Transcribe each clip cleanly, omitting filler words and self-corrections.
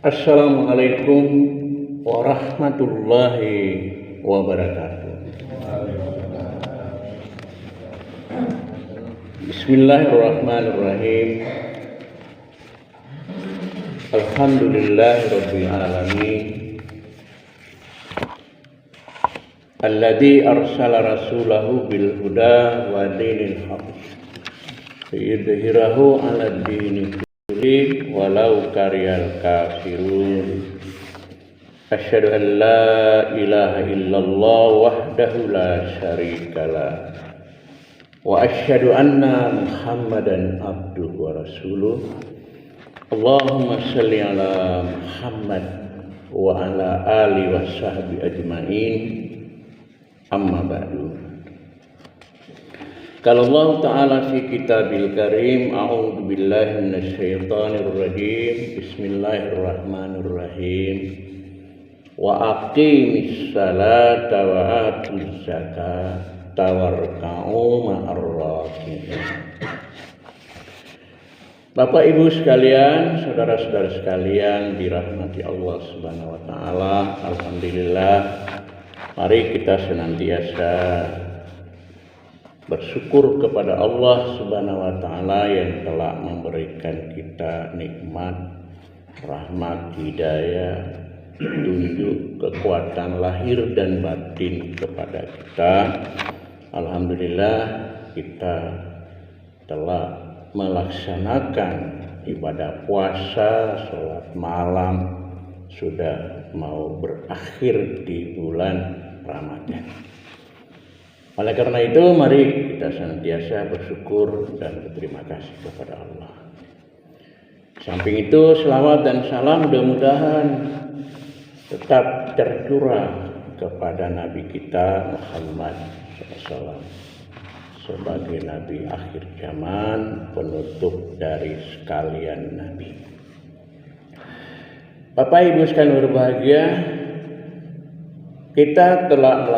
Assalamualaikum warahmatullahi wabarakatuh. Bismillahirrahmanirrahim. Alhamdulillahirabbil alamin. Alladzi arsala rasulahu bil huda wa dinil haqq liyudhhirahu 'alad dini walau karihal kafirun. Asyhadu an la ilaha illallah wahdahu la syarikalah wa asyhadu anna Muhammadan abduhu wa rasuluh. Allahumma shalli ala Muhammad wa ala ali wa sahbi ajmain. Amma ba'du. Kalau Allah Ta'ala fi kitabil karim, a'udzu billahi minasyaitonir rajim. Bismillahirrahmanirrahim. Wa aqimis salata wa atuz zakata warka'u ma'ar raki'in. Bapak Ibu sekalian, saudara-saudara sekalian dirahmati Allah Subhanahu wa taala. Alhamdulillah, mari kita senantiasa bersyukur kepada Allah Subhanahu wa taala yang telah memberikan kita nikmat, rahmat, hidayah, petunjuk, kekuatan lahir dan batin kepada kita. Alhamdulillah, kita telah melaksanakan ibadah puasa, sholat malam, sudah mau berakhir di bulan Ramadan. Oleh karena itu, mari kita senantiasa bersyukur dan berterima kasih kepada Allah. Samping itu, selawat dan salam mudah-mudahan tetap tercurah kepada Nabi kita Muhammad SAW sebagai Nabi akhir zaman, penutup dari sekalian Nabi. Bapak Ibu sekalian berbahagia, kita telah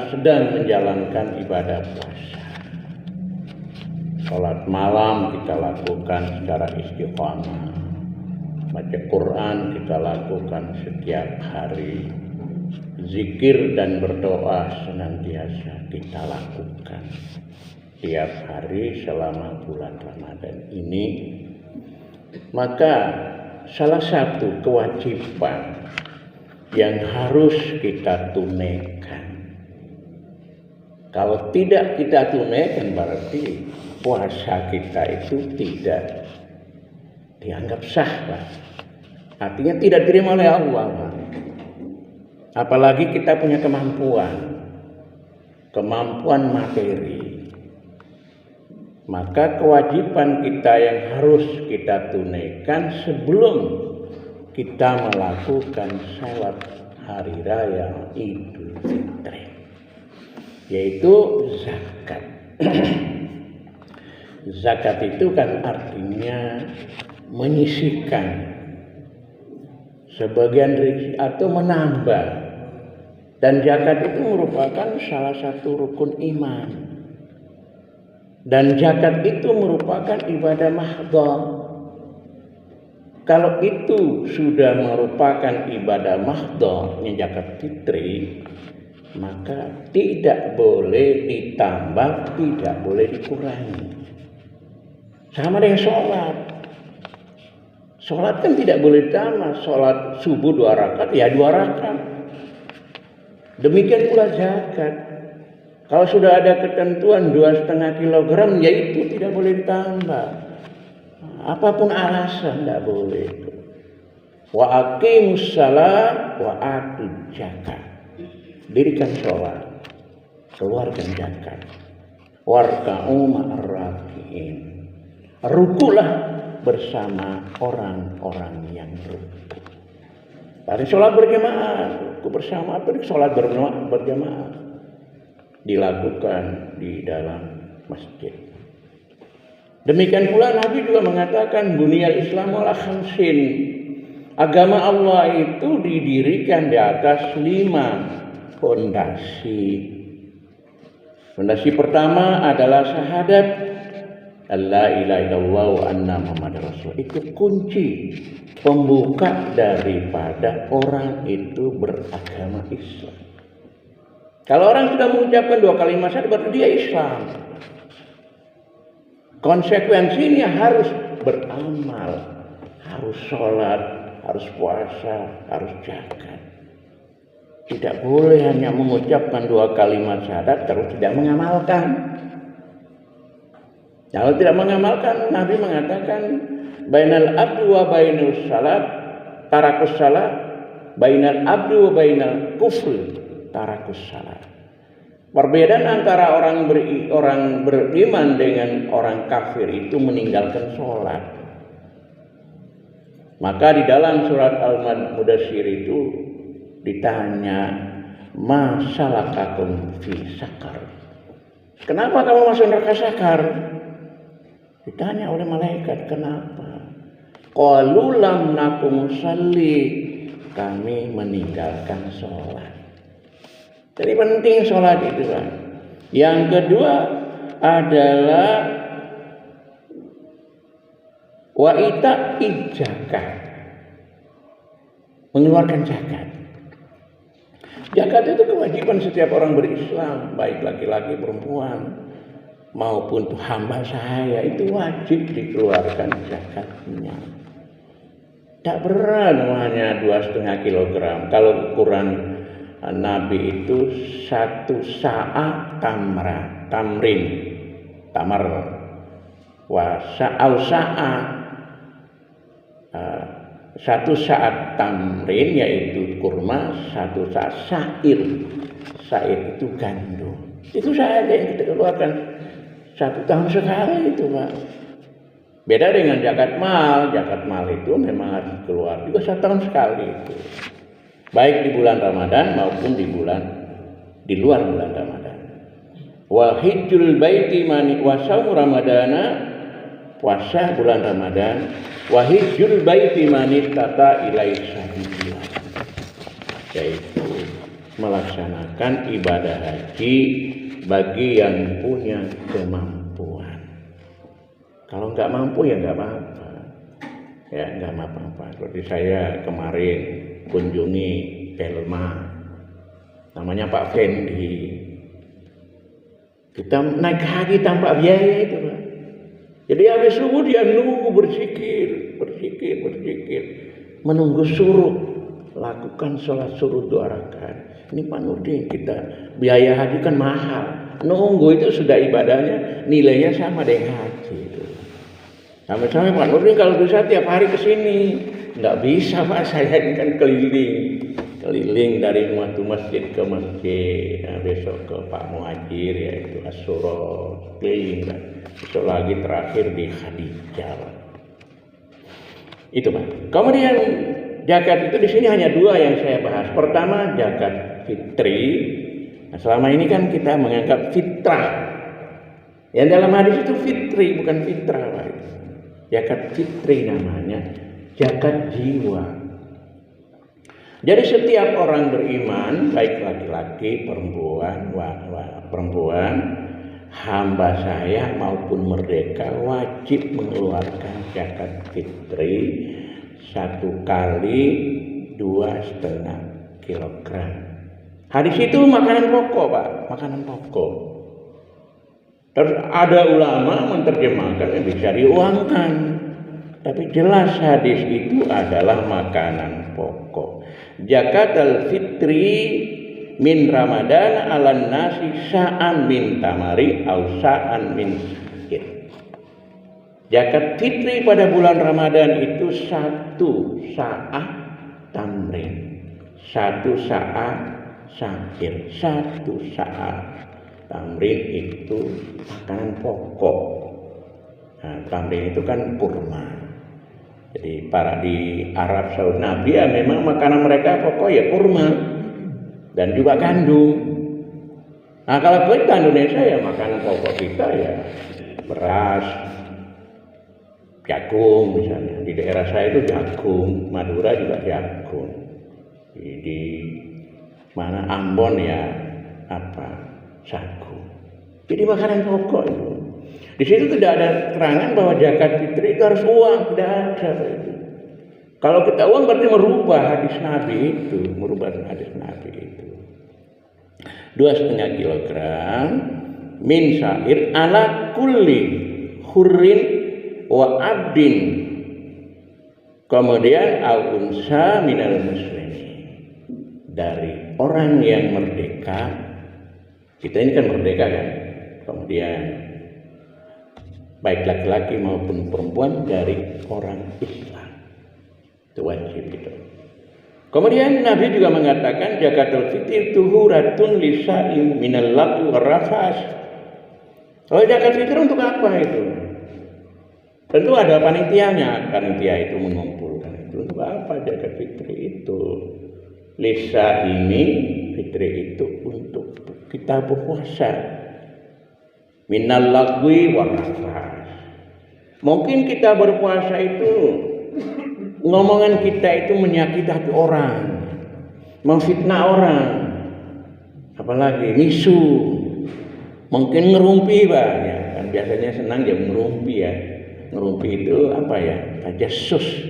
sedang menjalankan ibadah puasa. Sholat malam kita lakukan secara istiqamah. Baca Quran kita lakukan setiap hari. Zikir dan berdoa senantiasa kita lakukan tiap hari selama bulan Ramadan ini. Maka salah satu kewajiban yang harus kita tunaikan, kalau tidak kita tunaikan berarti puasa kita itu tidak dianggap sah, Pak. Artinya tidak diterima oleh Allah, Pak. Apalagi kita punya kemampuan materi. Maka kewajiban kita yang harus kita tunaikan sebelum kita melakukan sholat hari raya Idul Fitri, yaitu zakat. Zakat itu kan artinya menyisihkan sebagian rezeki atau menambah, dan zakat itu merupakan salah satu rukun iman, dan zakat itu merupakan ibadah mahdhah. Kalau itu sudah merupakan ibadah mahdhah, zakat fitri, maka tidak boleh ditambah, tidak boleh dikurangi. Sama dengan sholat. Sholat kan tidak boleh ditambah. Sholat subuh 2 rakaat, ya 2 rakaat. Demikian pula zakat. Kalau sudah ada ketentuan 2,5 kilogram, ya itu tidak boleh ditambah. Apapun alasan tidak boleh. Wa aqimus shalah wa atuz zakat. Dirikan sholat, keluarkan zakat. Warka'u ma'ar raki'in. Rukulah bersama orang-orang yang ruku. Tadi sholat berjamaah, ruku bersama, sholat berjamaah dilakukan di dalam masjid. Demikian pula Nabi juga mengatakan buniyal Islam ala khamsin. Agama Allah itu didirikan di atas 5 fondasi. Fondasi pertama adalah syahadat La ilaha illallah wa anna Muhammadar Rasul. Itu kunci pembuka daripada orang itu beragama Islam. Kalau orang sudah mengucapkan 2 kalimat syahadat berarti dia Islam. Konsekuensinya harus beramal, harus sholat, harus puasa, harus zakat. Tidak boleh hanya mengucapkan 2 kalimat syahadat terus tidak mengamalkan. Kalau tidak mengamalkan, Nabi mengatakan bainal abdu wa bainus salat tarakus salat, bainal abdu wa bainal kufri tarakus salat. Perbedaan antara orang beriman dengan orang kafir itu meninggalkan sholat. Maka di dalam surat Al-Mudaththir itu ditanya, ma salakakum fi sakar? Kenapa kamu masuk neraka sakar? Ditanya oleh malaikat, kenapa? Qalu lam nakum musalli, kami meninggalkan sholat. Jadi penting sholat itu kan. Yang kedua adalah wa ita zakat, mengeluarkan zakat. Zakat itu kewajiban setiap orang berislam, baik laki-laki perempuan maupun tuh hamba saya, itu wajib dikeluarkan zakatnya. Tak berat, hanya 2,5 kilogram. Kalau ukuran Nabi itu 1 sa'a tamrin, tamar, wa sa'au sa'a, 1 saat tamrin yaitu kurma, 1 saat syair. Syair itu gandum. Itu saja yang kita keluarkan 1 tahun sekali itu Pak. Beda dengan zakat mal. Zakat mal itu memang harus keluar juga 1 tahun sekali itu. Baik di bulan Ramadan maupun di luar bulan Ramadan. Wa hijjul baiti mani wa shaum ramadana, puasa bulan Ramadan, wa hijjul baiti mani tata ilai sabila, yaitu melaksanakan ibadah haji bagi yang punya kemampuan. Kalau nggak mampu ya nggak apa-apa. Ya nggak apa-apa. Seperti saya kemarin kunjungi Pelma, namanya Pak Fendi. Kita naik haji tanpa biaya itu Pak. Jadi habis subuh dia nunggu berzikir, menunggu suruh, lakukan sholat suruh 2 rakaat. Ini Pak Nurdin, kita biaya haji kan mahal. Nunggu itu sudah ibadahnya, nilainya sama dengan haji. Sampai-sampai Pak Nurdin kalau bisa tiap hari ke sini. Nggak bisa Pak, saya ini kan keliling dari masjid ke masjid. Nah, besok ke Pak Muhajir yaitu As-Suro, keliling. Besok lagi terakhir di Khadijah. Itu Pak. Kemudian zakat itu di sini hanya 2 yang saya bahas. Pertama zakat fitri. Nah, selama ini kan kita menganggap fitrah. Yang dalam hadis itu fitri bukan fitrah Pak. Zakat fitri namanya, zakat jiwa. Jadi setiap orang beriman, baik laki-laki, perempuan, hamba saya maupun merdeka wajib mengeluarkan zakat fitri 1 kali 2,5 kilogram. Hadis itu makanan pokok Pak, makanan pokok. Terus ada ulama menerjemahkan bisa diuangkan. Tapi jelas hadis itu adalah makanan pokok. Zakat al-fitri min Ramadan alan nasi sa'an min tamari au sa'an min sa'ir. Zakat fitri pada bulan Ramadan itu 1 sa'ah tamrin, 1 sa'ah sa'ir, 1 sa'ah tamrin itu makanan pokok. Nah, tamrin itu kan kurma. Jadi para di Arab Saudi Nabi ya memang makanan mereka pokok ya kurma dan juga gandum. Nah kalau kita Indonesia ya makanan pokok kita ya beras, jagung misalnya. Di daerah saya itu jagung, Madura juga jagung. Di mana Ambon ya sagu. Jadi makanan pokok itu. Di situ tidak ada keterangan bahwa zakat fitri itu harus uang, tidak ada. Kalau kita uang berarti merubah hadis Nabi itu, 2,5 kilogram min syair ala kulli hurrin wa abdin, kemudian al-unsa minal muslimin, dari orang yang merdeka. Kita ini kan merdeka kan, kemudian baik laki-laki maupun perempuan dari orang Islam, itu wajib itu. Kemudian Nabi juga mengatakan zakatul fitri tuhuratun lisa'im minal laqwi warrafas. Kalau zakat fitri untuk apa itu? Tentu ada panitianya, panitia itu mengumpulkan itu. Untuk apa zakat fitri itu? Lisa'imi, fitri itu untuk kita berpuasa. Minal laqwi warrafas. Mungkin kita berpuasa itu ngomongan kita itu menyakiti hati orang, memfitnah orang, apalagi misu, mungkin ngerumpi Pak, ya kan biasanya senang ya ngerumpi ya. Ngerumpi itu apa ya? Tajassus.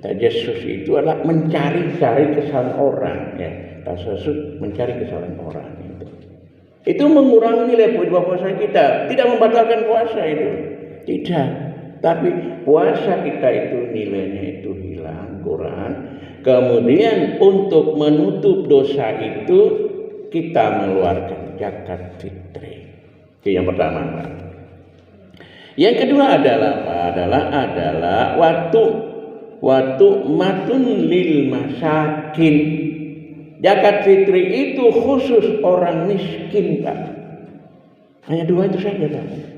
Tajassus itu adalah mencari-cari kesalahan orang, ya. Tajassus mencari kesalahan orang itu. Itu mengurangi nilai puasa kita, tidak membatalkan puasa itu, tidak. Tapi puasa kita itu nilainya itu hilang, kurang. Kemudian untuk menutup dosa itu kita mengeluarkan zakat fitri. Itu yang pertama, Pak. Yang kedua adalah waktu matun lil masakin. Zakat fitri itu khusus orang miskin, Pak. Hanya dua itu saja, Pak.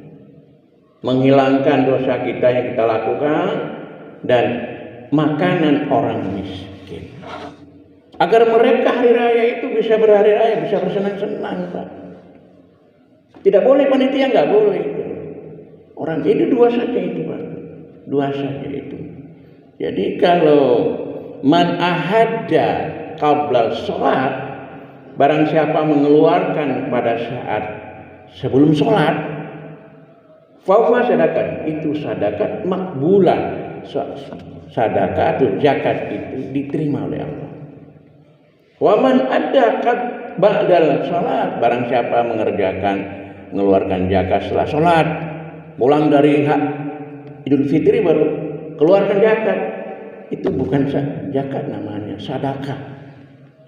Menghilangkan dosa kita yang kita lakukan dan makanan orang miskin, agar mereka hari raya itu bisa berhari raya, bisa bersenang-senang, Pak. Tidak boleh panitia, nggak boleh itu. Orang itu dua saja itu, Pak. Dua saja itu. Jadi kalau man ahadda qabla sholat, barang siapa mengeluarkan pada saat sebelum sholat, fahuwa sadakat, itu sadakat makbulah. Sadaqah atau zakat itu diterima oleh Allah. Waman ada ba'dal salat, barang siapa mengeluarkan zakat setelah salat, pulang dari Idul Fitri baru keluarkan zakat, itu bukan zakat namanya, sadaqah.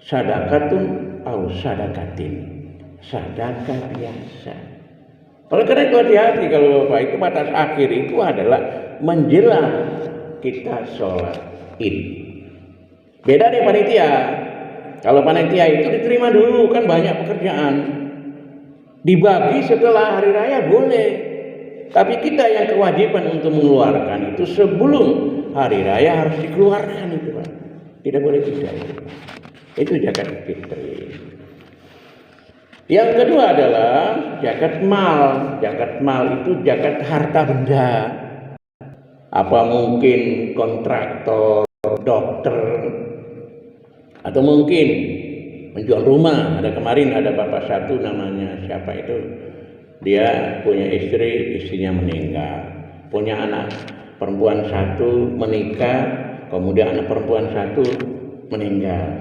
Sadaqatun au sadaqatin, sadaqah biasa. Oleh karena itu hati-hati kalau Bapak, itu batas akhir itu adalah menjelang kita sholat Id. Beda dengan panitia. Kalau panitia itu diterima dulu, kan banyak pekerjaan. Dibagi setelah hari raya boleh. Tapi kita yang kewajiban untuk mengeluarkan itu sebelum hari raya harus dikeluarkan itu, Pak. Tidak boleh tidak. Itu zakat fitri. Yang kedua adalah zakat mal. Zakat mal itu zakat harta benda. Apa mungkin kontraktor, dokter, atau mungkin menjual rumah. Ada kemarin ada bapak satu namanya siapa itu, dia punya istri, istrinya meninggal. Punya anak perempuan satu menikah, kemudian anak perempuan satu meninggal.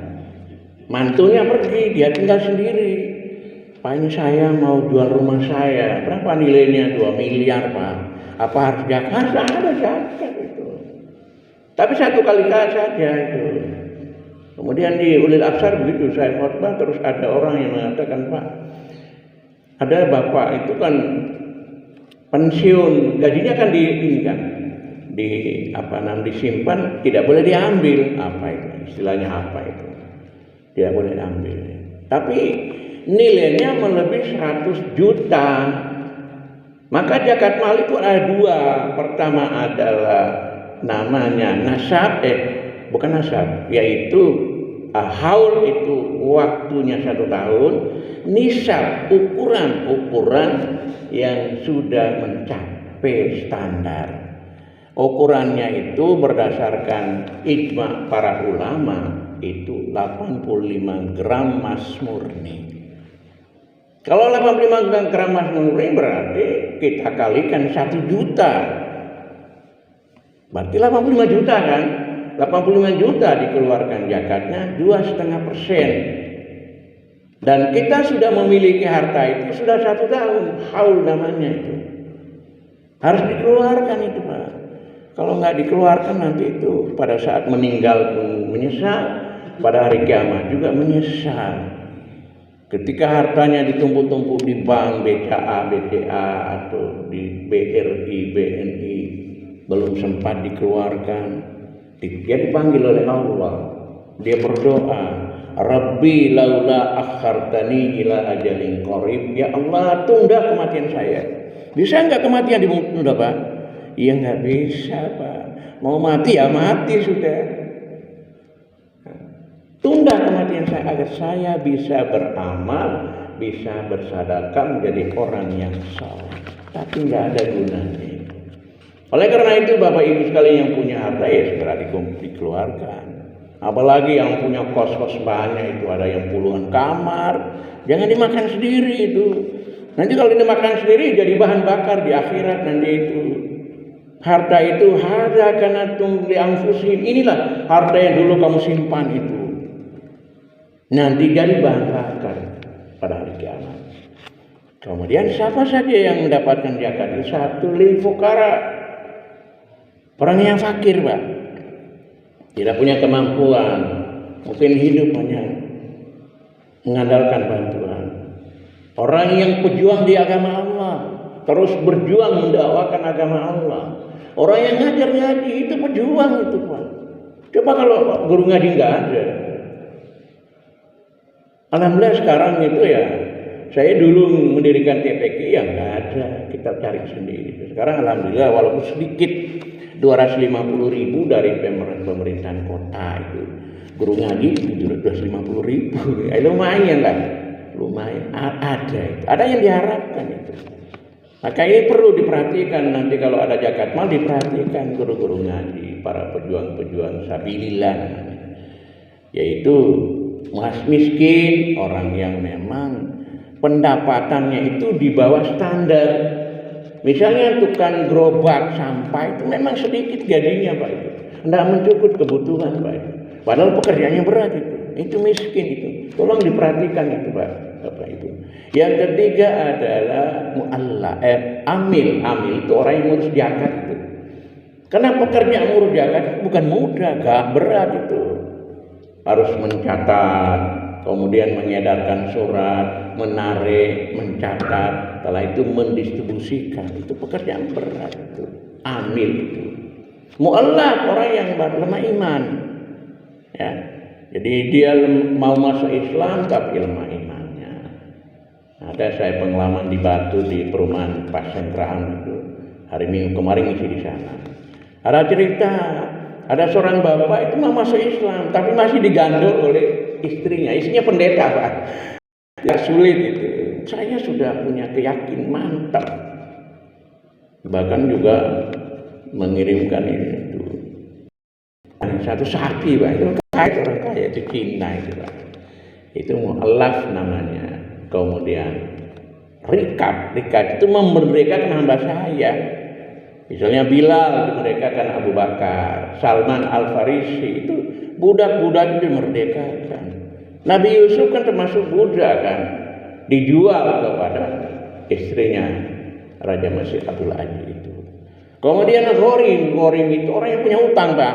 Mantunya pergi, dia tinggal sendiri. Pak, ini saya mau jual rumah saya, berapa nilainya? 2 miliar, Pak. Apa harus zakat? Ada zakat itu. Tapi satu kali saja itu. Kemudian di Ulil Absar begitu saya khotbah, terus ada orang yang mengatakan, Pak, ada bapak itu kan pensiun, gajinya kan disimpan, tidak boleh diambil. Apa itu? Istilahnya apa itu? Tidak boleh diambil. Tapi nilainya melebihi 100 juta. Maka zakat mal itu ada dua. Pertama adalah namanya nasab, bukan nasab, yaitu haul, itu waktunya 1 tahun. Nisab, ukuran yang sudah mencapai standar. Ukurannya itu berdasarkan ijma para ulama itu 85 gram emas murni. Kalau 85 gram emas murni berarti kita kalikan 1 juta. Berarti 85 juta kan? 85 juta dikeluarkan zakatnya 2,5%. Dan kita sudah memiliki harta itu sudah 1 tahun, haul namanya itu. Harus dikeluarkan itu, Pak. Kalau nggak dikeluarkan nanti itu pada saat meninggal pun menyesal, pada hari kiamat juga menyesal. Ketika hartanya ditumpuk-tumpuk di bank, BCA, BCA atau di BRI, BNI belum sempat dikeluarkan, dia dipanggil oleh Allah. Dia berdoa, Rabbi laula akhartani ila ajalin qarib. Ya Allah, tunda kematian saya. Bisa nggak kematian ditunda, Pak? Ya nggak bisa, Pak. Mau mati ya mati sudah. Tunda kematian saya agar saya bisa beramal, bisa bersedekah menjadi orang yang saleh. Tapi nggak ada gunanya. Oleh karena itu Bapak Ibu sekalian yang punya harta ya segera dikeluarkan. Apalagi yang punya kos-kos banyak itu, ada yang puluhan kamar, jangan dimakan sendiri itu. Nanti kalau dimakan sendiri jadi bahan bakar di akhirat nanti itu. Harta itu harta karena tumli anfusin. Inilah harta yang dulu kamu simpan itu. Nanti jadi bahan bakar pada hari kiamat. Kemudian siapa saja yang mendapatkan zakat itu? 1 lil fuqara. Orang yang fakir, Pak. Tidak punya kemampuan, mungkin hidup hanya mengandalkan bantuan. Orang yang pejuang di agama Allah, terus berjuang mendakwakan agama Allah. Orang yang ngajar ngaji itu pejuang itu, Pak. Coba kalau guru ngaji nggak ada. Alhamdulillah sekarang itu ya, saya dulu mendirikan TPQ ya nggak ada, kita cari sendiri. Sekarang alhamdulillah walaupun sedikit 250.000 dari pemerintahan kota itu, guru ngaji 250.000, ya lumayan lah, lumayan ada yang diharapkan itu. Maka ini perlu diperhatikan nanti kalau ada zakat mal, diperhatikan guru-guru ngaji, para pejuang-pejuang sabilillah, yaitu miskin, orang yang memang pendapatannya itu di bawah standar. Misalnya tukang gerobak sampah itu memang sedikit gajinya, Pak, itu tidak mencukup kebutuhan, Pak, itu. Padahal pekerjaannya berat itu miskin itu. Tolong diperhatikan itu, Pak, Bapak itu. Yang ketiga adalah amil itu orang yang ngurus zakat itu. Karena pekerjaan ngurus zakat bukan mudah, gak berat itu. Harus mencatat, kemudian mengedarkan surat, menarik, mencatat, setelah itu mendistribusikan. Itu pekerjaan berat itu. Amil itu. Mu'allaf orang yang lemah iman. Ya. Jadi dia mau masuk Islam tapi lemah imannya. Ada saya pengalaman di Batu di perumahan Pasengkrahan itu. Hari Minggu kemarin isi di sana. Ada cerita, ada seorang bapak itu mau masuk Islam tapi masih digandol oleh istrinya. Istrinya pendeta, Pak. Ya sulit itu. Saya sudah punya keyakinan mantap. Bahkan juga mengirimkan itu satu sapi, Pak. Itu kaya orang kaya di Cina itu, Pak. Itu mu'allaf namanya. Kemudian rikab itu memerdekakan hamba saya. Misalnya Bilal dimerdekakan Abu Bakar, Salman Al-Farisi itu budak-budak itu dimerdekakan. Nabi Yusuf kan termasuk budak kan, dijual kepada istrinya Raja Mesir Abdul Aziz itu. Kemudian Ghorim itu orang yang punya utang, Pak.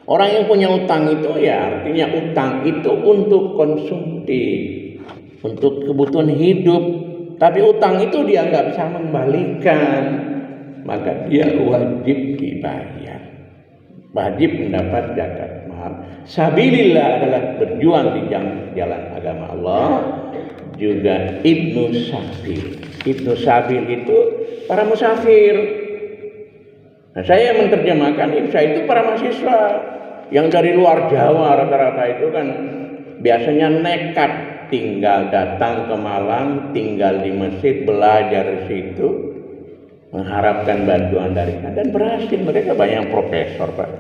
Orang yang punya utang itu ya artinya utang itu untuk konsumsi, untuk kebutuhan hidup. Tapi utang itu dia nggak bisa mengembalikan, maka dia wajib dibayar, wajib mendapat zakat mal. Sabilillah adalah berjuang di jalan agama Allah. Juga Ibnu Sabil itu para musafir. Nah, saya menerjemahkan itu para mahasiswa yang dari luar Jawa rata-rata itu kan biasanya nekat tinggal datang ke Malang, tinggal di Mesir, belajar di situ, mengharapkan bantuan dari sana dan berhasil. Mereka banyak profesor, Pak.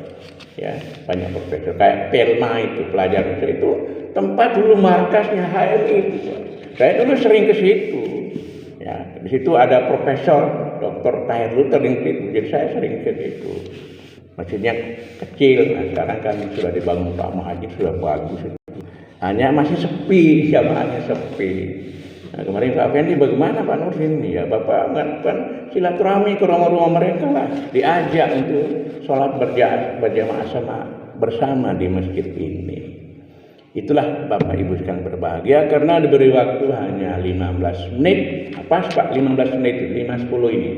Ya, banyak profesor. Kayak Pelma itu pelajar itu tempat dulu markasnya HMI itu, Pak. Saya dulu sering ke situ. Ya, di situ ada Profesor Dr. Tahir Luther di situ. Jadi saya sering ke situ. Masjidnya kecil, nah sekarang kan sudah dibangun Pak Muhajir, sudah bagus. Hanya masih sepi, jamaahnya sepi. Nah, kemarin Pak Fendi, bagaimana Pak Nurdin? Ya Bapak mengatakan silaturahmi ke rumah-rumah mereka lah, diajak untuk sholat berjamaah bersama di masjid ini. Itulah Bapak Ibu sekalian berbahagia, karena diberi waktu hanya 15 menit. Pas Pak, 15 menit, 5:10 ini.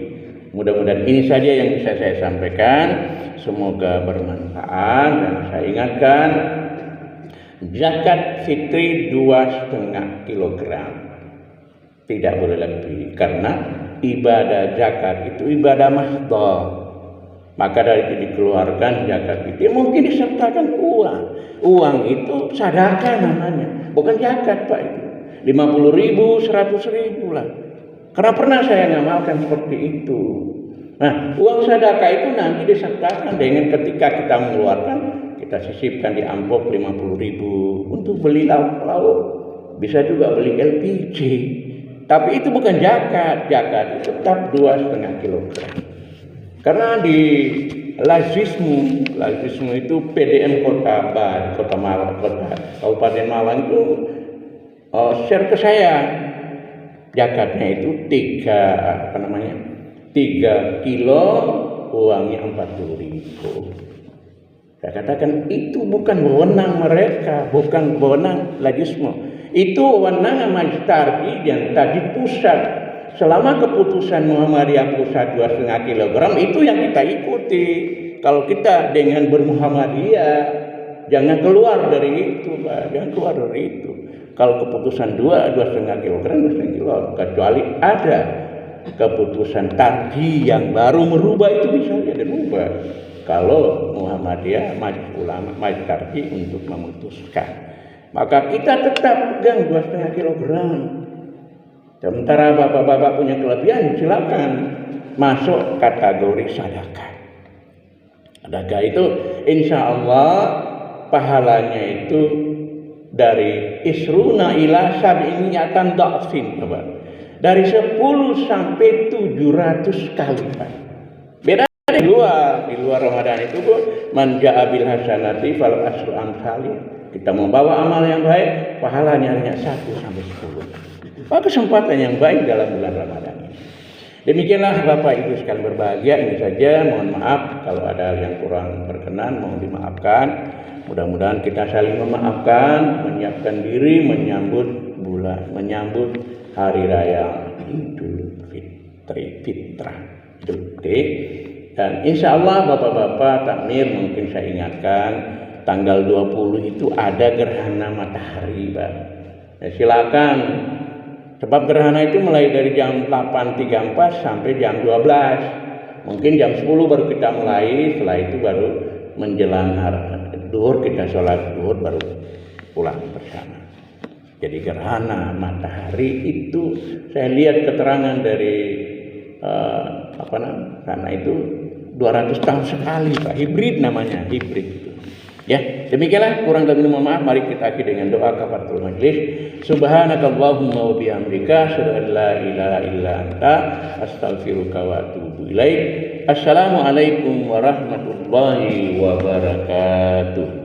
Mudah-mudahan ini saja yang bisa saya sampaikan. Semoga bermanfaat, dan saya ingatkan zakat fitri 2,5 kilogram. Tidak boleh lebih, karena ibadah zakat itu ibadah mahdhah. Maka dari itu dikeluarkan zakat itu. Mungkin disertakan uang. Uang itu sedekah namanya, bukan zakat Pak itu. 50.000, 100.000 lah. Karena pernah saya ngamalkan seperti itu. Nah, uang sedekah itu nanti disertakan dengan ketika kita mengeluarkan, kita sisipkan di amplop 50.000 untuk beli lauk-lauk. Bisa juga beli LPG. Tapi itu bukan zakat. Zakat itu tetap 2,5 kilogram. Karena di Lazismu itu PDM Kota Malang, Kabupaten Malang itu share ke saya. Zakatnya itu 3 kilo, uangnya 40.000. Saya katakan itu bukan wewenang mereka, bukan wewenang Lazismu. Itu wewenang Majelis Tarbi yang tadi pusat. Selama keputusan Muhammadiyah pusat 2,5 kilogram itu yang kita ikuti. Kalau kita dengan bermuhammadiyah, jangan keluar dari itu, Pak. Jangan keluar dari itu. Kalau keputusan 2,5 kilogram, 2,5 kilogram, kecuali ada keputusan Tarbi yang baru merubah, itu bisa jadi berubah. Kalau Muhammadiyah, Majelis Ulama, Majelis Tarbi untuk memutuskan, maka kita tetap pegang 2,5 kilogram. Sementara bapak-bapak punya kelebihan, silakan masuk kategori sedekah. Sedekah itu insya Allah pahalanya itu dari isruna ila sab'iniatan dha'fin, dari 10 sampai 700 kali. Beda di luar Ramadan itu man ja'a bil hasanati fal asru amsalih. Kita membawa amal yang baik, pahalanya hanya 1 sampai 10. Kesempatan yang baik dalam bulan Ramadan ini. Demikianlah Bapak Ibu sekalian berbahagia, ini saja. Mohon maaf kalau ada yang kurang berkenan, mohon dimaafkan. Mudah-mudahan kita saling memaafkan, menyiapkan diri menyambut hari raya Idul Fitrah. Dan insya Allah Bapak-bapak takmir, mungkin saya ingatkan tanggal 20 itu ada gerhana matahari, Pak. Ya, silakan. Sebab gerhana itu mulai dari jam 8.34 sampai jam 12. Mungkin jam 10 baru kita mulai, setelah itu baru menjelang duhur, kita sholat duhur baru pulang bersama. Jadi gerhana matahari itu saya lihat keterangan dari karena itu 200 tahun sekali, Pak. Hibrid namanya, hibrid. Ya, demikianlah, kurang lebih mohon maaf. Mari kita akhiri dengan doa kafaratul majlis. Subhanakallahumma wa bihamdika asyhadu an la ilaha illa anta astaghfiruka wa atubu ilaik. Assalamualaikum warahmatullahi wabarakatuh.